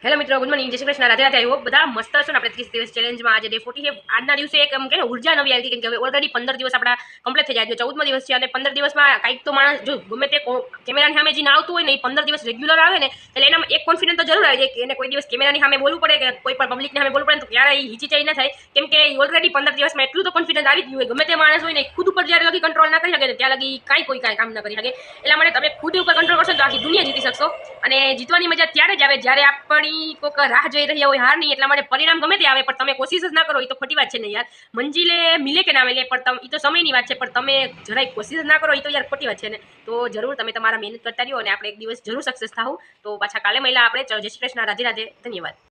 Hello મિત્રો, good morning, જય Shri Krishna, Radhe Radhe. I hope બધા મસ્ત હશો ને. આપણે 30 દિવસ ચેલેન્જમાં આજે ડે 40 છે. આજના દિવસે એક એમ કે ઉર્જા નવી આવી હતી, કેમ કે ઓલરેડી 15 દિવસ આપણા કમ્પ્લીટ થઈ જાય. જો 14મો દિવસ છે અને 15 દિવસમાં કંઈક તો માણસ જો ગમે તે કેમેરાની સામે જે આવતું હોય ને એ 15 દિવસ રેગ્યુલર આવે ને એટલે એનામાં એક કોન્ફિડન્સ તો જરૂર આવી જાય કે એને કોઈ દિવસ કેમેરાની સામે બોલવું પડે કે કોઈ પણ પબ્લિકની સામે બોલવું પડે તો ક્યારે એ હિચિચાઈ ન થાય, કેમ કે ઓલરેડી 15 દિવસમાં એટલું તો કોન્ફિડન્સ આવી જ ગયું હોય. ગમે તે માણસ હોય ને ખુદ ઉપર જ્યારે લગી કંટ્રોલ ના કરી શકે ને ત્યાં લગી કોઈ કામ ના કરી શકે. એટલા માટે તમે ખુદ ઉપર કંટ્રોલ કરશો તો આખી દુનિયા જીતી શકશો. અને જીતવાની મજા ત્યારે જ આવે જ્યારે આપણી કોઈક રાહ જોઈ રહ્યા હોય હાર નહીં. એટલા માટે પરિણામ ગમે તે આવે પણ તમે કોશિશ જ ના કરો એ તો ખોટી વાત છે ને યાર. મંજિલે મિલે કે ના મિલે પણ એ તો સમયની વાત છે, પણ તમે જરાય કોશિશ જ ના કરો એ તો યાર ખોટી વાત છે ને. તો જરૂર તમે તમારા મહેનત કરતા રહ્યો અને આપણે એક દિવસ જરૂર સક્સેસ થાવું. તો પાછા કાલે મળ્યા આપણે. જય શ્રી કૃષ્ણ, રાધે રાધે, ધન્યવાદ.